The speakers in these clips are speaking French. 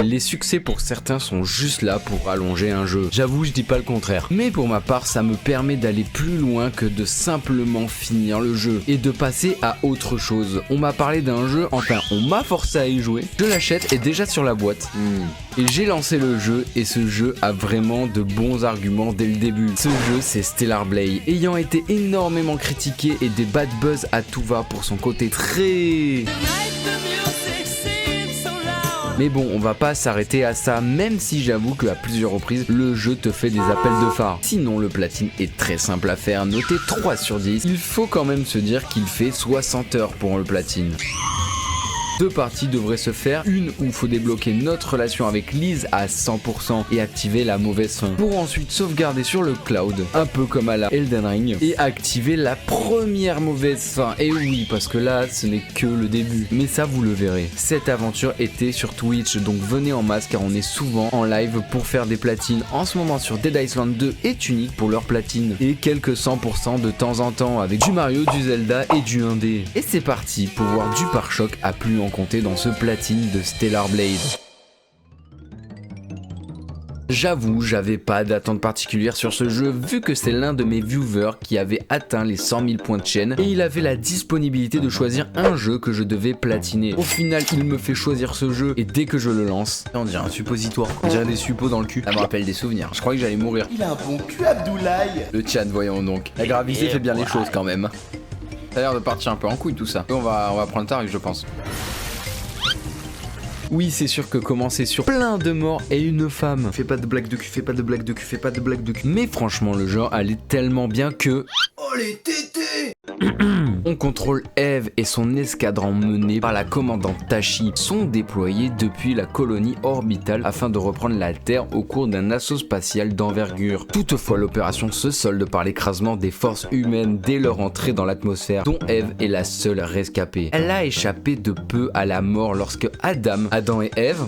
Les succès pour certains sont juste là pour allonger un jeu. J'avoue, je dis pas le contraire. Mais pour ma part, ça me permet d'aller plus loin que de simplement finir le jeu et de passer à autre chose. On m'a parlé d'un jeu, enfin on m'a forcé à y jouer. Je l'achète et déjà sur la boîte. Et j'ai lancé le jeu et ce jeu a vraiment de bons arguments dès le début. Ce jeu c'est Stellar Blade, ayant été énormément critiqué et des bad buzz à tout va pour son côté très... Mais bon, on va pas s'arrêter à ça, même si j'avoue qu'à plusieurs reprises, le jeu te fait des appels de phare. Sinon, le platine est très simple à faire, noté 3 sur 10. Il faut quand même se dire qu'il fait 60 heures pour le platine. 2 parties devraient se faire, une où il faut débloquer notre relation avec Liz à 100% et activer la mauvaise fin, pour ensuite sauvegarder sur le cloud, un peu comme à la Elden Ring, et activer la première mauvaise fin. Et oui, parce que là ce n'est que le début, mais ça vous le verrez. Cette aventure était sur Twitch, donc venez en masse car on est souvent en live pour faire des platines. En ce moment sur Dead Island 2 est unique pour leur platine, et quelques 100% de temps en temps avec du Mario, du Zelda et du 1D. Et c'est parti pour voir du pare-choc à plus en compter dans ce platine de Stellar Blade. J'avoue, j'avais pas d'attente particulière sur ce jeu vu que c'est l'un de mes viewers qui avait atteint les 100 000 points de chaîne et il avait la disponibilité de choisir un jeu que je devais platiner. Au final, il me fait choisir ce jeu et dès que je le lance, on dirait un suppositoire, on dirait des suppos dans le cul. Ça me rappelle des souvenirs, je croyais que j'allais mourir. Il a un bon cul, Abdoulaye. Le chat, voyons donc. La gravité fait bien les choses quand même. Ça a l'air de partir un peu en couille tout ça. Et on va prendre tarif je pense. Oui, c'est sûr que commencer sur plein de morts et une femme. Fais pas de blague de cul, fais pas de blague de cul, fais pas de blague de cul. Mais franchement, le genre allait tellement bien que... Oh les tétés. On contrôle Eve et son escadron mené par la commandante Tashi sont déployés depuis la colonie orbitale afin de reprendre la Terre au cours d'un assaut spatial d'envergure. Toutefois, l'opération se solde par l'écrasement des forces humaines dès leur entrée dans l'atmosphère, dont Eve est la seule rescapée. Elle a échappé de peu à la mort lorsque Adam et Eve,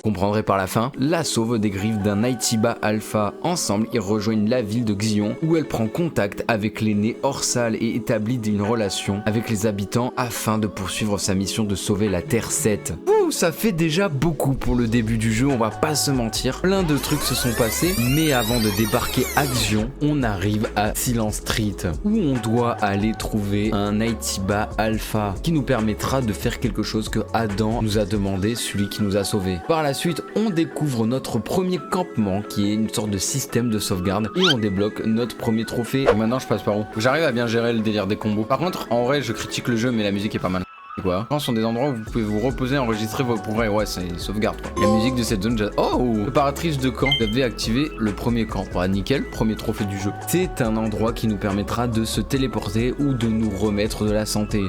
comprendrez par la fin, la sauve des griffes d'un Naytiba Alpha. Ensemble, ils rejoignent la ville de Xion où elle prend contact avec l'aîné Orsal et établit une relation avec les habitants afin de poursuivre sa mission de sauver la Terre 7. Ouh, ça fait déjà beaucoup pour le début du jeu, on va pas se mentir. Plein de trucs se sont passés, mais avant de débarquer à Xion, on arrive à Silent Street où on doit aller trouver un Naytiba Alpha qui nous permettra de faire quelque chose que Adam nous a demandé, celui qui nous a sauvés. Par la suite, on découvre notre premier campement qui est une sorte de système de sauvegarde et on débloque notre premier trophée. Et maintenant, je passe par où? J'arrive à bien gérer le délire des combos. Par contre, en vrai, je critique le jeu, mais la musique est pas mal. Quoi. Ce sont des endroits où vous pouvez vous reposer, enregistrer vos progrès. Ouais, c'est sauvegarde quoi. La musique de cette zone, oh, préparatrice de camp. Vous avez activé le premier camp. Bah, nickel, premier trophée du jeu. C'est un endroit qui nous permettra de se téléporter ou de nous remettre de la santé.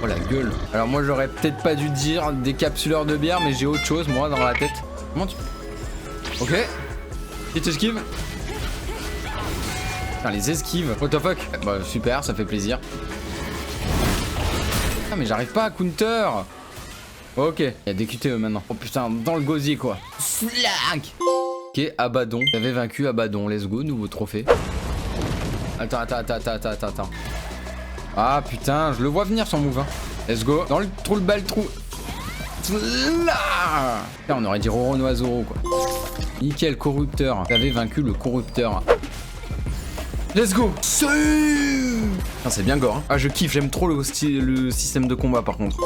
Oh la gueule. Alors moi j'aurais peut-être pas dû dire décapsuleur de bière, mais j'ai autre chose moi dans la tête. Comment tu... Ok. Petite esquive. Putain les esquives. What the fuck. Bah super, ça fait plaisir. Ah mais j'arrive pas à counter. Ok, il y a des QTE maintenant. Oh putain, dans le gosier quoi. Slack. Ok, Abaddon. J'avais vaincu Abaddon, let's go, nouveau trophée. Attends. Ah putain, je le vois venir son move hein. Let's go, dans le trou, le bel trou. Là on aurait dit Roronoa Zoro quoi. Nickel, corrupteur. J'avais vaincu le corrupteur. Let's go. C'est bien gore hein. Ah je kiffe, j'aime trop le système de combat par contre.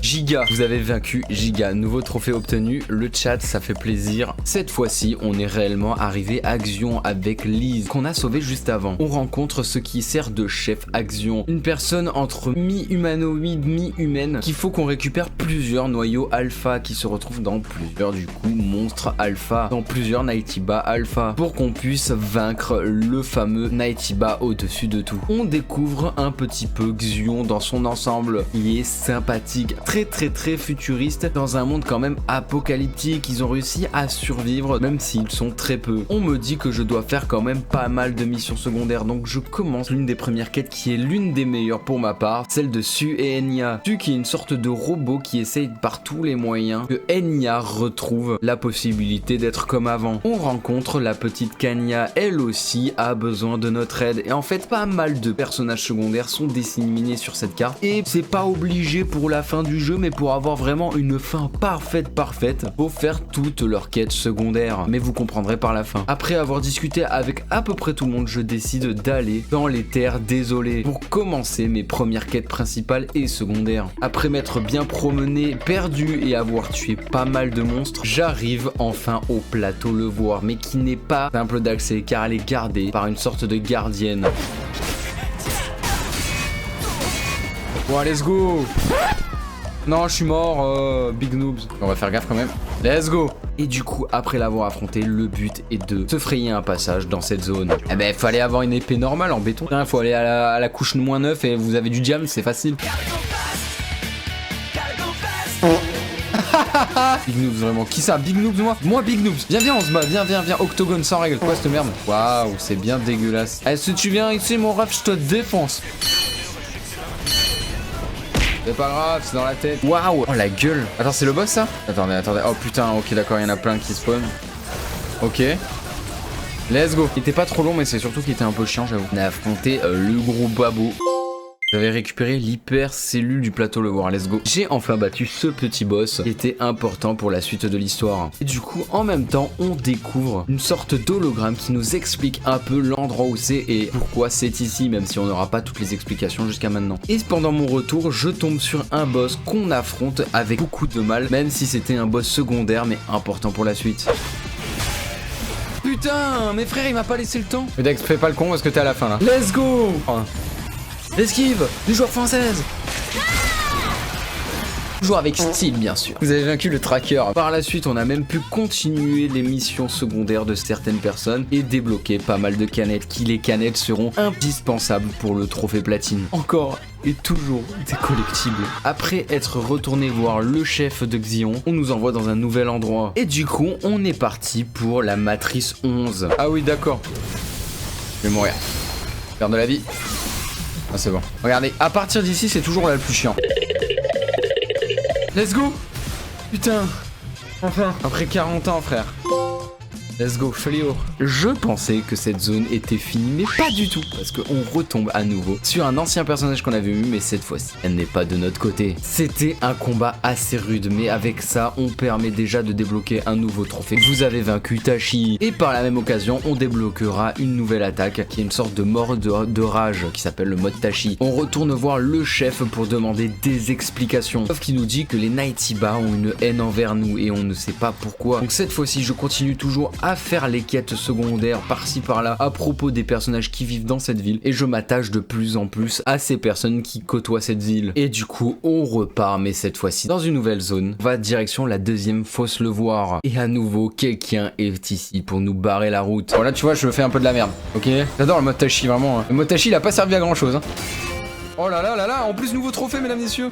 Giga, vous avez vaincu Giga, nouveau trophée obtenu, le chat ça fait plaisir. Cette fois-ci on est réellement arrivé à Xion avec Liz qu'on a sauvé juste avant. On rencontre ce qui sert de chef à Xion, une personne entre mi-humanoïde, mi-humaine, qu'il faut qu'on récupère plusieurs noyaux alpha qui se retrouvent dans plusieurs du coup monstres alpha, dans plusieurs Naytiba Alpha, pour qu'on puisse vaincre le fameux Naytiba au-dessus de tout. On découvre un petit peu Xion dans son ensemble, il est sympathique, très futuriste, dans un monde quand même apocalyptique. Ils ont réussi à survivre même s'ils sont très peu. On me dit que je dois faire quand même pas mal de missions secondaires, donc je commence l'une des premières quêtes qui est l'une des meilleures pour ma part, celle de Su et Enya. Su qui est une sorte de robot qui essaye par tous les moyens que Enya retrouve la possibilité d'être comme avant. On rencontre la petite Kanya, elle aussi a besoin de notre aide, et en fait pas mal de personnages secondaires sont disséminés sur cette carte. Et c'est pas obligé pour la fin du jeu, mais pour avoir vraiment une fin parfaite, faut faire toutes leurs quêtes secondaires. Mais vous comprendrez par la fin. Après avoir discuté avec à peu près tout le monde, je décide d'aller dans les terres désolées pour commencer mes premières quêtes principales et secondaires. Après m'être bien promené, perdu et avoir tué pas mal de monstres, j'arrive enfin au plateau Le Voir, mais qui n'est pas simple d'accès car elle est gardée par une sorte de gardienne. Bon, let's go. Non, je suis mort, big noobs. On va faire gaffe quand même. Let's go. Et du coup, après l'avoir affronté, le but est de se frayer un passage dans cette zone. Eh ben, fallait avoir une épée normale en béton. Il faut aller à la couche -9 et vous avez du diamant, c'est facile. Big Noobs, vraiment. Qui ça? Big Noobs, moi? Moi, Big Noobs. Viens, on se bat. Viens. Octogone sans règle. Quoi, cette merde? Waouh, c'est bien dégueulasse. Eh, si tu viens ici, mon ref, je te défonce. C'est pas grave, c'est dans la tête. Waouh. Oh, la gueule. Attends, c'est le boss, ça? Attendez. Oh, putain, ok, d'accord, il y en a plein qui spawn. Ok. Let's go. Il était pas trop long, mais c'est surtout qu'il était un peu chiant, j'avoue. On a affronté le gros babo. J'avais récupéré l'hyper-cellule du plateau Le Voir, let's go. J'ai enfin battu ce petit boss qui était important pour la suite de l'histoire. Et du coup, en même temps, on découvre une sorte d'hologramme qui nous explique un peu l'endroit où c'est et pourquoi c'est ici, même si on n'aura pas toutes les explications jusqu'à maintenant. Et pendant mon retour, je tombe sur un boss qu'on affronte avec beaucoup de mal, même si c'était un boss secondaire, mais important pour la suite. Putain, mes frères, il m'a pas laissé le temps. Mais Dex, fais pas le con parce que t'es à la fin là. Let's go. L'esquive du joueur française. Toujours avec style, bien sûr. Vous avez vaincu le tracker. Par la suite, on a même pu continuer les missions secondaires de certaines personnes et débloquer pas mal de canettes qui, les canettes, seront indispensables pour le trophée platine. Encore et toujours des collectibles. Après être retourné voir le chef de Xion, on nous envoie dans un nouvel endroit. Et du coup, on est parti pour la matrice 11. Ah oui, d'accord. Je vais mourir. Perdre de la vie. Ah, c'est bon. Regardez, à partir d'ici, c'est toujours là le plus chiant. Let's go. Putain. Enfin. Après 40 ans, frère. Let's go, Folio. Je pensais que cette zone était finie, mais pas du tout. Parce qu'on retombe à nouveau sur un ancien personnage qu'on avait vu, mais cette fois-ci, elle n'est pas de notre côté. C'était un combat assez rude, mais avec ça, on permet déjà de débloquer un nouveau trophée. Vous avez vaincu Tachi. Et par la même occasion, on débloquera une nouvelle attaque, qui est une sorte de mort de rage, qui s'appelle le mode Tachi. On retourne voir le chef pour demander des explications. Sauf qu'il nous dit que les Nightibas ont une haine envers nous, et on ne sait pas pourquoi. Donc cette fois-ci, je continue toujours à faire les quêtes secondaires par-ci par-là à propos des personnages qui vivent dans cette ville et je m'attache de plus en plus à ces personnes qui côtoient cette ville. Et du coup, on repart, mais cette fois-ci dans une nouvelle zone. On va direction la deuxième fosse Le Voir. Et à nouveau, quelqu'un est ici pour nous barrer la route. Bon là, tu vois, je fais un peu de la merde, ok? J'adore le mode Tachi, vraiment. Hein. Le mode Tachi, il a pas servi à grand-chose. Hein. Oh là là là là, en plus, nouveau trophée, mesdames et messieurs.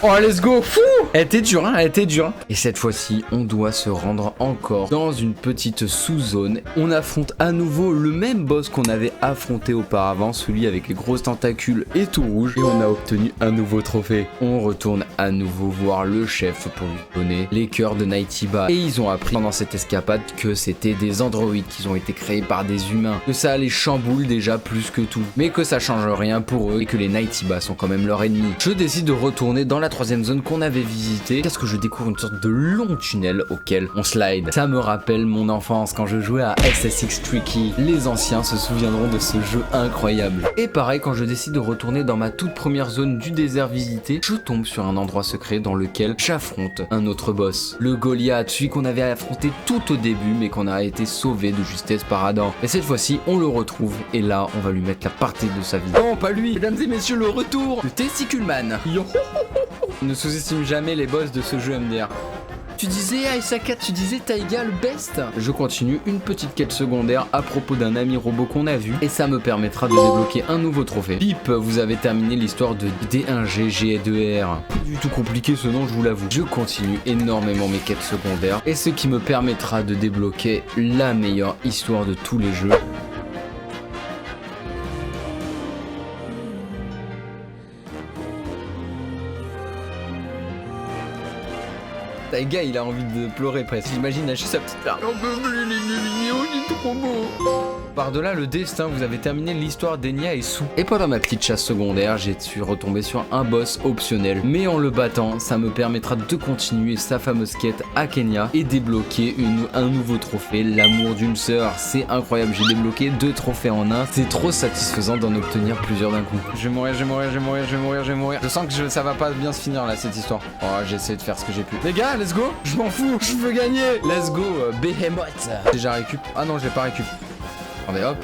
Oh, let's go. Fou. Elle était dure, hein, elle était dure. Et cette fois-ci, on doit se rendre encore dans une petite sous-zone. On affronte à nouveau le même boss qu'on avait affronté auparavant, celui avec les grosses tentacules et tout rouge. Et on a obtenu un nouveau trophée. On retourne à nouveau voir le chef pour lui donner les cœurs de Nightiba. Et ils ont appris pendant cette escapade que c'était des androïdes qui ont été créés par des humains. Que ça les chamboule déjà plus que tout. Mais que ça change rien pour eux et que les Nightiba sont quand même leurs ennemis. Je décide de retourner dans la troisième zone qu'on avait visitée, parce que je découvre une sorte de long tunnel auquel on slide. Ça me rappelle mon enfance quand je jouais à SSX Tricky. Les anciens se souviendront de ce jeu incroyable. Et pareil, quand je décide de retourner dans ma toute première zone du désert visité, je tombe sur un endroit secret dans lequel j'affronte un autre boss. Le Goliath, celui qu'on avait affronté tout au début, mais qu'on a été sauvé de justesse par Adam. Et cette fois-ci, on le retrouve, et là, on va lui mettre la partie de sa vie. Non, pas lui. Mesdames et messieurs, le retour de Testiculeman. Yo. Ne sous-estime jamais les boss de ce jeu MDR. Tu disais Aisaka, tu disais Taiga le best. Je continue une petite quête secondaire à propos d'un ami robot qu'on a vu et ça me permettra de débloquer un nouveau trophée. Pip, vous avez terminé l'histoire de D1G G2R. Pas du tout compliqué ce nom, je vous l'avoue. Je continue énormément mes quêtes secondaires et ce qui me permettra de débloquer la meilleure histoire de tous les jeux. Le gars, il a envie de pleurer presque. J'imagine lâcher sa petite larme. Il est trop beau. Par-delà le destin, vous avez terminé l'histoire d'Enya et Sue. Et pendant ma petite chasse secondaire, j'ai su retomber sur un boss optionnel. Mais en le battant, ça me permettra de continuer sa fameuse quête à Kenya et débloquer un nouveau trophée, l'amour d'une sœur. C'est incroyable, j'ai débloqué 2 trophées en un. C'est trop satisfaisant d'en obtenir plusieurs d'un coup. Je vais mourir, je vais mourir, je vais mourir, je vais mourir, je vais mourir. Je sens que ça va pas bien se finir là cette histoire. Oh, j'ai essayé de faire ce que j'ai pu. Les gars, let's go. Je m'en fous, je veux gagner. Let's go, Behemoth. Déjà récup. Ah non, je l'ai pas récup. Attendez, hop.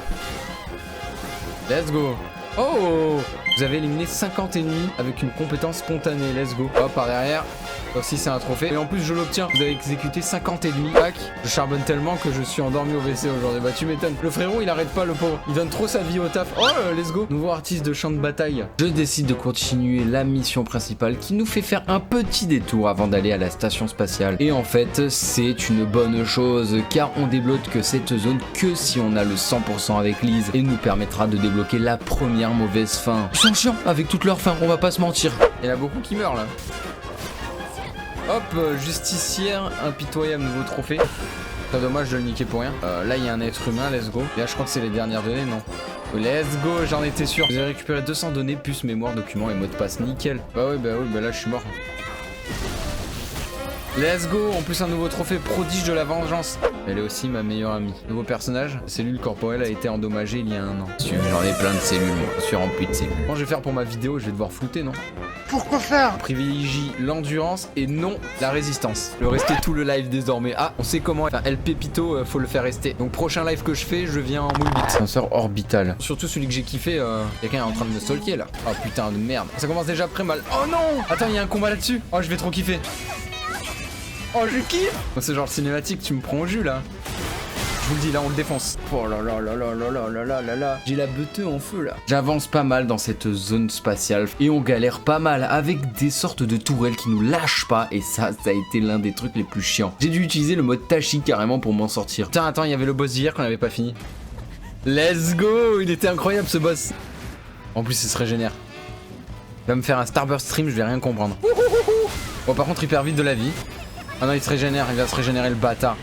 Let's go. Oh, vous avez éliminé 50 ennemis avec une compétence spontanée. Let's go. Hop, par derrière. Ça aussi, c'est un trophée. Et en plus, je l'obtiens. Vous avez exécuté 50 ennemis. Tac. Je charbonne tellement que je suis endormi au WC aujourd'hui. Bah, tu m'étonnes. Le frérot, il arrête pas, le pauvre. Il donne trop sa vie au taf. Oh, let's go. Nouveau artiste de champ de bataille. Je décide de continuer la mission principale qui nous fait faire un petit détour avant d'aller à la station spatiale. Et en fait, c'est une bonne chose car on débloque que cette zone que si on a le 100% avec Liz et nous permettra de débloquer la première mauvaise fin. Ils sont chiants avec toute leur fin, on va pas se mentir. Il y en a beaucoup qui meurent là. Hop, justicière, impitoyable, nouveau trophée. C'est dommage de le niquer pour rien. Là, il y a un être humain, let's go. Et là, je crois que c'est les dernières données, non? Let's go, j'en étais sûr. Vous avez récupéré 200 données, plus mémoire, documents et mot de passe, nickel. Bah oui, bah là, je suis mort. Let's go, en plus un nouveau trophée prodige de la vengeance. Elle est aussi ma meilleure amie. Nouveau personnage, cellule corporelle a été endommagée il y a un an. J'en ai plein de cellules, moi. Je suis rempli de cellules. Comment je vais faire pour ma vidéo? Je vais devoir flouter, non? Pourquoi faire? Privilégie l'endurance et non la résistance. Le rester tout le live désormais. Ah, on sait comment. Enfin, El Pepito, faut le faire rester. Donc prochain live que je fais, je viens en moule bit. Ascenseur orbital. Surtout celui que j'ai kiffé, quelqu'un est en train de me stalker là. Oh putain de merde. Ça commence déjà très mal. Oh non! Attends, il y a un combat là-dessus. Oh, je vais trop kiffer. Oh, je kiffe! Oh, c'est genre cinématique, tu me prends au jus là. Je vous le dis, là on le défonce. Oh là là là là là là là là là là. J'ai la beuteux en feu là. J'avance pas mal dans cette zone spatiale et on galère pas mal avec des sortes de tourelles qui nous lâchent pas. Et ça a été l'un des trucs les plus chiants. J'ai dû utiliser le mode Tachi carrément pour m'en sortir. Tiens, attends, il y avait le boss d'hier qu'on avait pas fini. Let's go! Il était incroyable ce boss. En plus, il se régénère. Il va me faire un Starburst stream, je vais rien comprendre. Bon, par contre, il perd vite de la vie. Ah non, il se régénère, il va se régénérer le bâtard.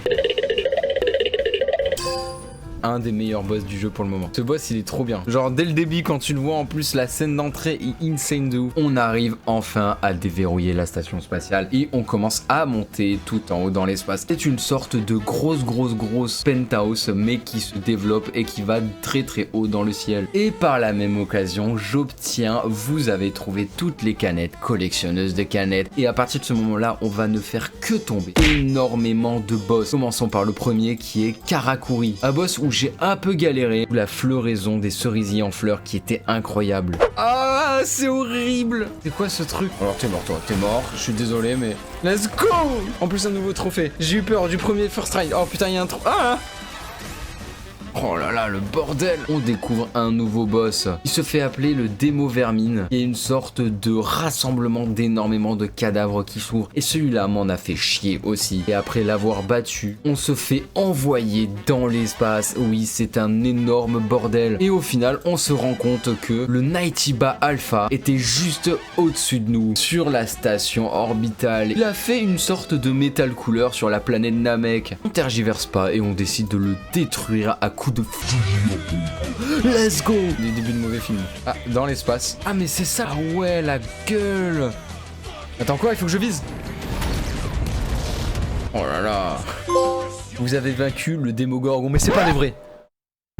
Un des meilleurs boss du jeu pour le moment. Ce boss il est trop bien. Genre dès le début quand tu le vois en plus la scène d'entrée est insane de ouf. On arrive enfin à déverrouiller la station spatiale et on commence à monter tout en haut dans l'espace. C'est une sorte de grosse penthouse mais qui se développe et qui va très haut dans le ciel. Et par la même occasion j'obtiens, vous avez trouvé toutes les canettes, collectionneuses de canettes. Et à partir de ce moment là on va ne faire que tomber énormément de boss. Commençons par le premier qui est Karakuri. Un boss où j'ai un peu galéré. La floraison des cerisiers en fleurs qui était incroyable. Ah, c'est horrible. C'est quoi ce truc? Alors t'es mort toi, t'es mort. Je suis désolé mais... Let's go. En plus un nouveau trophée. J'ai eu peur du premier first try. Oh putain, il y a un trou. Ah. Oh là là, le bordel! On découvre un nouveau boss. Il se fait appeler le Démo-Vermine. Il y a une sorte de rassemblement d'énormément de cadavres qui s'ouvrent. Et celui-là m'en a fait chier aussi. Et après l'avoir battu, on se fait envoyer dans l'espace. Oui, c'est un énorme bordel. Et au final, on se rend compte que le Nightibah Alpha était juste au-dessus de nous, sur la station orbitale. Il a fait une sorte de métal couleur sur la planète Namek. On tergiverse pas et on décide de le détruire à coup de fusil. Let's go. Les débuts de mauvais film. Ah, dans l'espace. Ah mais c'est ça. Ah ouais, la gueule. Attends quoi, il faut que je vise. Oh là là. Vous avez vaincu le Démogorgon, mais c'est pas les vrais.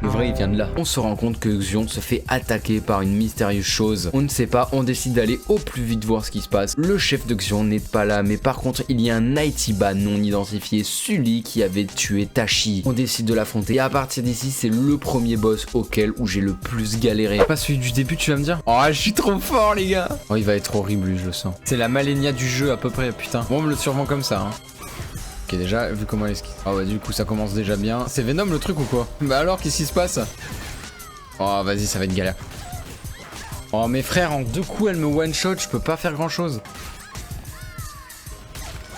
Le vrai il vient de là. On se rend compte que Xion se fait attaquer par une mystérieuse chose. On ne sait pas, on décide d'aller au plus vite voir ce qui se passe. Le chef de Xion n'est pas là, mais par contre il y a un Nightibah non identifié, Sully, qui avait tué Tachi. On décide de l'affronter et à partir d'ici c'est le premier boss auquel où j'ai le plus galéré. Pas celui du début tu vas me dire? Oh je suis trop fort les gars. Oh il va être horrible lui, je le sens. C'est la Malenia du jeu à peu près, putain. Bon on me le survend comme ça hein. Ok déjà, vu comment elle esquive. Ah ouais du coup ça commence déjà bien. C'est Venom le truc ou quoi? Bah alors qu'est-ce qui se passe? Oh vas-y ça va être galère. Oh mes frères en 2 coups elle me one shot, je peux pas faire grand chose.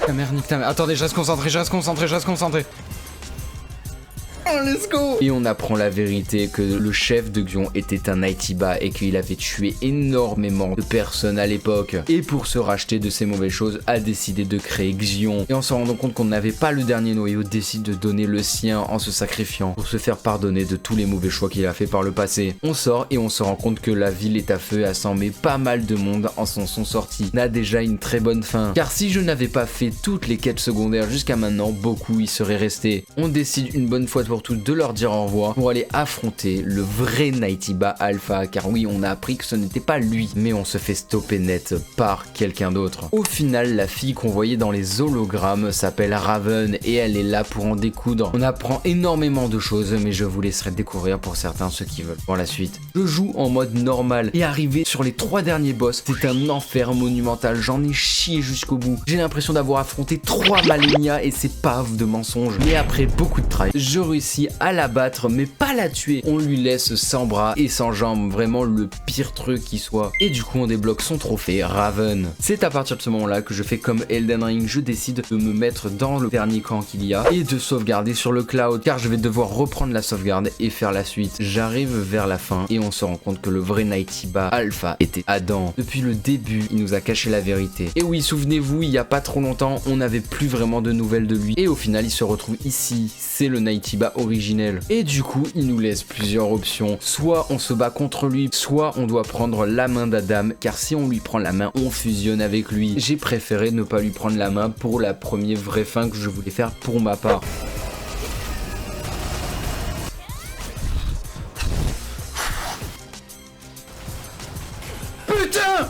Ta mère nique ta mère. Attendez je reste concentré, je reste concentré, je reste concentré. let's go. Et on apprend la vérité que le chef de Xion était un Nightibah et qu'il avait tué énormément de personnes à l'époque. Et pour se racheter de ces mauvaises choses, a décidé de créer Xion. Et en se rendant compte qu'on n'avait pas le dernier noyau, décide de donner le sien en se sacrifiant pour se faire pardonner de tous les mauvais choix qu'il a fait par le passé. On sort et on se rend compte que la ville est à feu et a semé pas mal de monde en s'en sont sortis. N'a déjà une très bonne fin. Car si je n'avais pas fait toutes les quêtes secondaires jusqu'à maintenant, beaucoup y seraient restés. On décide une bonne fois pour toutes de leur dire au revoir pour aller affronter le vrai Nightibah Alpha, car oui, on a appris que ce n'était pas lui, mais on se fait stopper net par quelqu'un d'autre. Au final, la fille qu'on voyait dans les hologrammes s'appelle Raven et elle est là pour en découdre. On apprend énormément de choses, mais je vous laisserai découvrir pour certains ceux qui veulent pour la suite. Je joue en mode normal et arrivé sur les 3 derniers boss, c'est un enfer monumental, j'en ai chié jusqu'au bout. J'ai l'impression d'avoir affronté 3 Malenia et c'est pas de mensonge. Mais après beaucoup de try, je réussis à la battre, mais pas la tuer. On lui laisse sans bras et sans jambes, vraiment le pire truc qui soit. Et du coup on débloque son trophée Raven. C'est à partir de ce moment là que je fais comme Elden Ring, je décide de me mettre dans le dernier camp qu'il y a et de sauvegarder sur le cloud, car je vais devoir reprendre la sauvegarde et faire la suite. J'arrive vers la fin et on se rend compte que le vrai Nightibah Alpha était Adam. Depuis le début, il nous a caché la vérité. Et oui, souvenez-vous, il y a pas trop longtemps, on n'avait plus vraiment de nouvelles de lui. Et au final, il se retrouve ici. C'est le Nightibah originel. Et du coup, il nous laisse plusieurs options. Soit on se bat contre lui, soit on doit prendre la main d'Adam, car si on lui prend la main, on fusionne avec lui. J'ai préféré ne pas lui prendre la main pour la première vraie fin que je voulais faire pour ma part. Putain!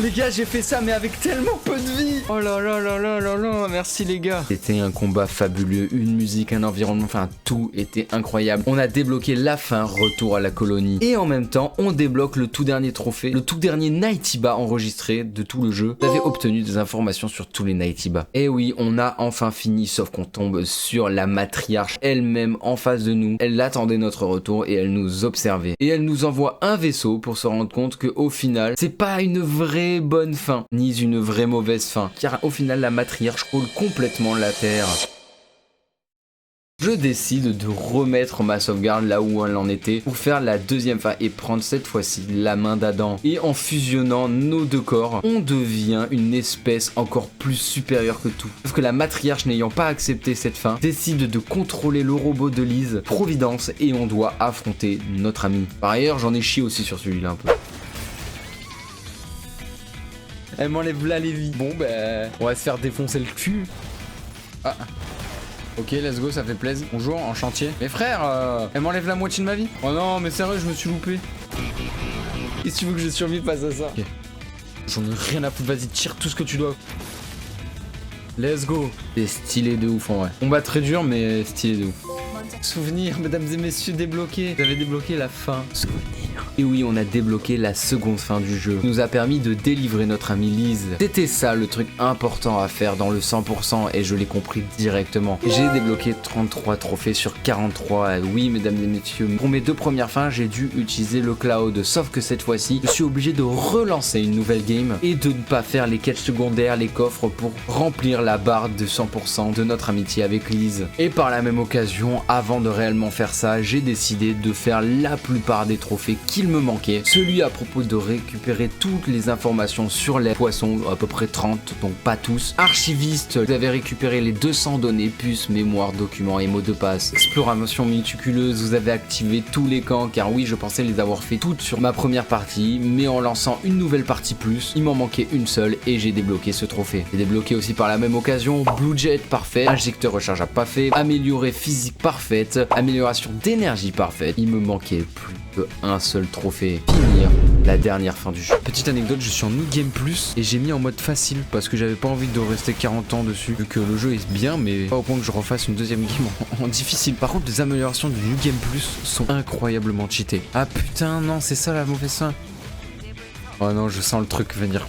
Les gars, j'ai fait ça mais avec tellement peu de vie. Oh là là là là là là, merci les gars. C'était un combat fabuleux, une musique, un environnement, enfin tout était incroyable. On a débloqué la fin, retour à la colonie. Et en même temps, on débloque le tout dernier trophée, le tout dernier Nightibah enregistré de tout le jeu. Vous avez obtenu des informations sur tous les Nightibah. Et oui, on a enfin fini, sauf qu'on tombe sur la matriarche elle-même en face de nous. Elle attendait notre retour et elle nous observait. Et elle nous envoie un vaisseau pour se rendre compte que au final, c'est pas une vraie bonne fin, ni une vraie mauvaise fin, car au final la matriarche coule complètement la terre. Je décide de remettre ma sauvegarde là où elle en était pour faire la deuxième fin et prendre cette fois-ci la main d'Adam. Et en fusionnant nos deux corps, on devient une espèce encore plus supérieure que tout. Sauf que la matriarche, n'ayant pas accepté cette fin, décide de contrôler le robot de Lise, Providence, et on doit affronter notre ami. Par ailleurs, j'en ai chié aussi sur celui-là un peu. Elle m'enlève là les vies. Bon bah, on va se faire défoncer le cul. Ah. Ok, let's go, ça fait plaisir. Bonjour, en chantier. Mais frère, elle m'enlève la moitié de ma vie. Oh non, mais sérieux, je me suis loupé. Qu'est-ce que tu veux que je survive face à ça? Ok. J'en ai rien à foutre, vas-y, tire tout ce que tu dois. Let's go. C'est stylé de ouf en vrai. Combat très dur, mais stylé de ouf. Souvenir, mesdames et messieurs, débloqué. Vous avez débloqué la fin. Souvenir. Et oui, on a débloqué la seconde fin du jeu. Ça nous a permis de délivrer notre amie Lise. C'était ça le truc important à faire dans le 100% et je l'ai compris directement. J'ai débloqué 33 trophées sur 43. Oui, mesdames et messieurs, pour mes 2 premières fins, j'ai dû utiliser le cloud. Sauf que cette fois-ci, je suis obligé de relancer une nouvelle game et de ne pas faire les quêtes secondaires, les coffres pour remplir la barre de 100% de notre amitié avec Lise. Et par la même occasion, avant de réellement faire ça, j'ai décidé de faire la plupart des trophées qu'il me manquait. Celui à propos de récupérer toutes les informations sur les poissons, à peu près 30, donc pas tous. Archiviste, vous avez récupéré les 200 données, puces, mémoire, documents et mots de passe. Exploration méticuleuse, vous avez activé tous les camps, car oui, je pensais les avoir fait toutes sur ma première partie, mais en lançant une nouvelle partie plus, il m'en manquait une seule et j'ai débloqué ce trophée. J'ai débloqué aussi par la même occasion Blue Jet parfait, injecteur rechargeable pas fait, améliorer physique parfaite, amélioration d'énergie parfaite. Il me manquait plus qu'un seul trophée. Finir la dernière fin du jeu. Petite anecdote, je suis en New Game Plus et j'ai mis en mode facile parce que j'avais pas envie de rester 40 ans dessus, vu que le jeu est bien, mais pas au point que je refasse une deuxième game en difficile. Par contre, les améliorations du New Game Plus sont incroyablement cheatées. Ah putain, non, c'est ça la mauvaise fin. Oh non, je sens le truc venir.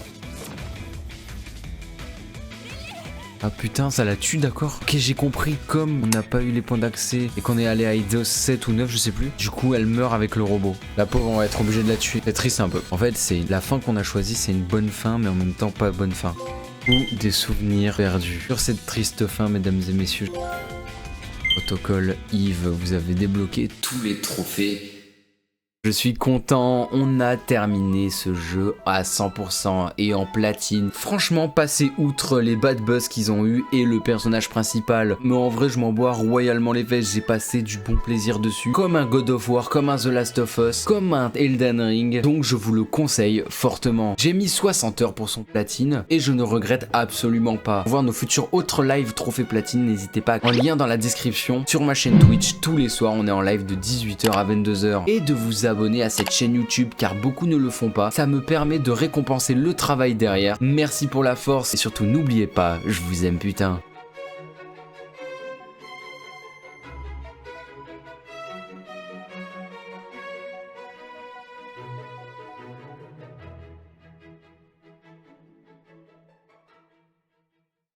Ah putain, ça la tue, d'accord. Ok, j'ai compris. Comme on n'a pas eu les points d'accès et qu'on est allé à Eidos 7 ou 9, je sais plus, du coup elle meurt avec le robot. La pauvre, on va être obligé de la tuer. C'est triste un peu. En fait, c'est la fin qu'on a choisie, c'est une bonne fin, mais en même temps pas bonne fin. Ou des souvenirs perdus. Sur cette triste fin, mesdames et messieurs. Protocole Yves, vous avez débloqué tous les trophées. Je suis content, on a terminé ce jeu à 100% et en platine. Franchement, passer outre les bad buzz qu'ils ont eu et le personnage principal. Mais en vrai, je m'en bois royalement les fesses, j'ai passé du bon plaisir dessus. Comme un God of War, comme un The Last of Us, comme un Elden Ring. Donc je vous le conseille fortement. J'ai mis 60 heures pour son platine et je ne regrette absolument pas. Pour voir nos futurs autres live trophées platine, n'hésitez pas. En lien dans la description, sur ma chaîne Twitch, tous les soirs, on est en live de 18h à 22h. Et de vous abonner à cette chaîne YouTube car beaucoup ne le font pas. Ça me permet de récompenser le travail derrière. Merci pour la force et surtout n'oubliez pas, je vous aime putain.